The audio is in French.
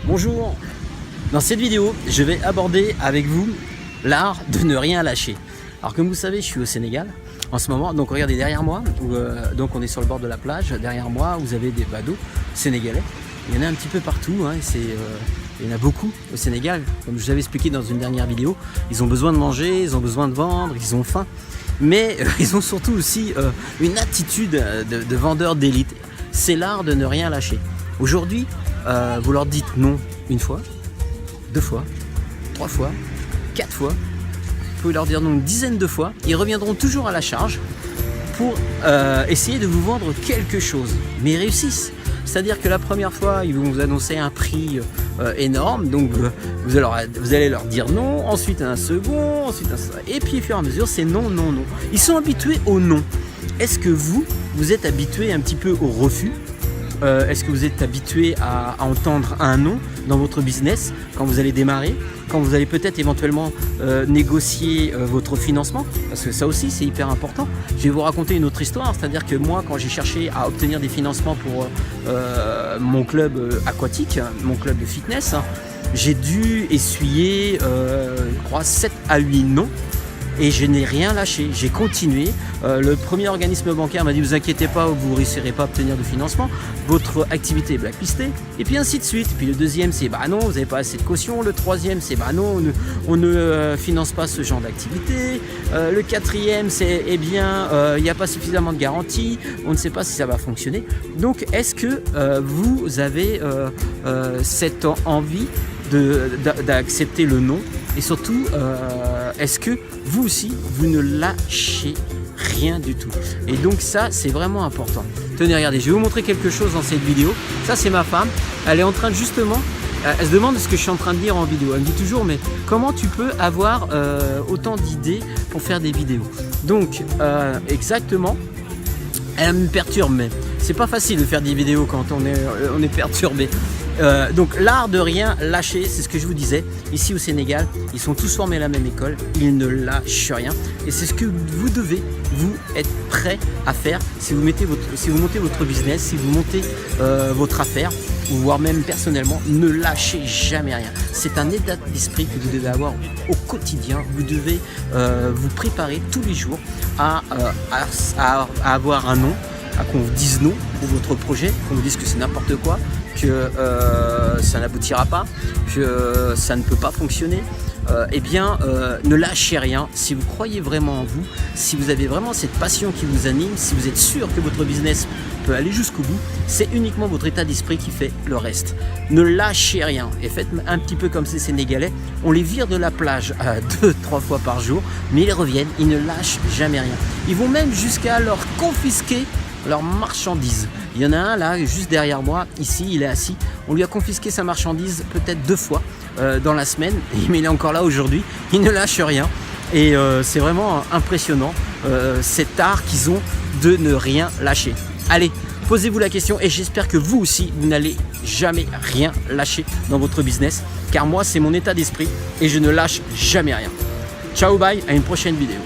Bonjour, dans cette vidéo je vais aborder avec vous l'art de ne rien lâcher. Alors comme vous savez, je suis au Sénégal en ce moment, donc regardez derrière moi, donc on est sur le bord de la plage, derrière moi vous avez des badauds sénégalais, il y en a un petit peu partout, hein, il y en a beaucoup au Sénégal, comme je vous avais expliqué dans une dernière vidéo, ils ont besoin de manger, ils ont besoin de vendre, ils ont faim, mais ils ont surtout aussi une attitude de vendeur d'élite, c'est l'art de ne rien lâcher. Aujourd'hui, vous leur dites non une fois, deux fois, trois fois, quatre fois, vous pouvez leur dire non une dizaine de fois, ils reviendront toujours à la charge pour essayer de vous vendre quelque chose, mais ils réussissent. C'est-à-dire que la première fois, ils vont vous annoncer un prix énorme, donc vous allez leur dire non, ensuite un second, ensuite un... et puis au fur et à mesure, c'est non, non, non. Ils sont habitués au non. Est-ce que vous êtes habitué un petit peu au refus ? Est-ce que vous êtes habitué à entendre un non dans votre business quand vous allez démarrer, quand vous allez peut-être éventuellement négocier votre financement, parce que ça aussi c'est hyper important. Je vais vous raconter une autre histoire, c'est-à-dire que moi quand j'ai cherché à obtenir des financements pour mon club aquatique, mon club de fitness, j'ai dû essuyer je crois 7 à 8 non. Et je n'ai rien lâché, j'ai continué. Le premier organisme bancaire m'a dit vous inquiétez pas, vous ne réussirez pas à obtenir de financement, votre activité est blacklistée, et puis ainsi de suite. Puis le deuxième c'est bah non, vous n'avez pas assez de caution. Le troisième c'est bah non, on ne finance pas ce genre d'activité. Le quatrième c'est eh bien il n'y a pas suffisamment de garantie, on ne sait pas si ça va fonctionner. Donc est-ce que vous avez cette envie d'accepter le non? Et surtout, est-ce que vous aussi, vous ne lâchez rien du tout? Et donc ça, c'est vraiment important. Tenez, regardez, je vais vous montrer quelque chose dans cette vidéo. Ça, c'est ma femme. Elle est en train de justement... elle se demande ce que je suis en train de dire en vidéo. Elle me dit toujours, mais comment tu peux avoir autant d'idées pour faire des vidéos? Donc, exactement, elle me perturbe, mais c'est pas facile de faire des vidéos quand on est perturbé. Donc l'art de rien lâcher, c'est ce que je vous disais, ici au Sénégal, ils sont tous formés à la même école, ils ne lâchent rien, et c'est ce que vous devez, vous, être prêt à faire si vous montez votre business, si vous montez votre affaire, ou voire même personnellement, ne lâchez jamais rien. C'est un état d'esprit que vous devez avoir au quotidien, vous devez vous préparer tous les jours à avoir un non, à qu'on vous dise non pour votre projet, qu'on vous dise que c'est n'importe quoi, que ça n'aboutira pas, que ça ne peut pas fonctionner, eh bien ne lâchez rien. Si vous croyez vraiment en vous, si vous avez vraiment cette passion qui vous anime, si vous êtes sûr que votre business peut aller jusqu'au bout, c'est uniquement votre état d'esprit qui fait le reste. Ne lâchez rien et faites un petit peu comme ces Sénégalais, on les vire de la plage 2-3 fois par jour, mais ils reviennent, ils ne lâchent jamais rien. Ils vont même jusqu'à leur confisquer leurs marchandises. Il y en a un là, juste derrière moi, ici, il est assis. On lui a confisqué sa marchandise peut-être 2 fois dans la semaine, mais il est encore là aujourd'hui. Il ne lâche rien. Et c'est vraiment impressionnant cet art qu'ils ont de ne rien lâcher. Allez, posez-vous la question et j'espère que vous aussi, vous n'allez jamais rien lâcher dans votre business. Car moi, c'est mon état d'esprit et je ne lâche jamais rien. Ciao, bye, à une prochaine vidéo.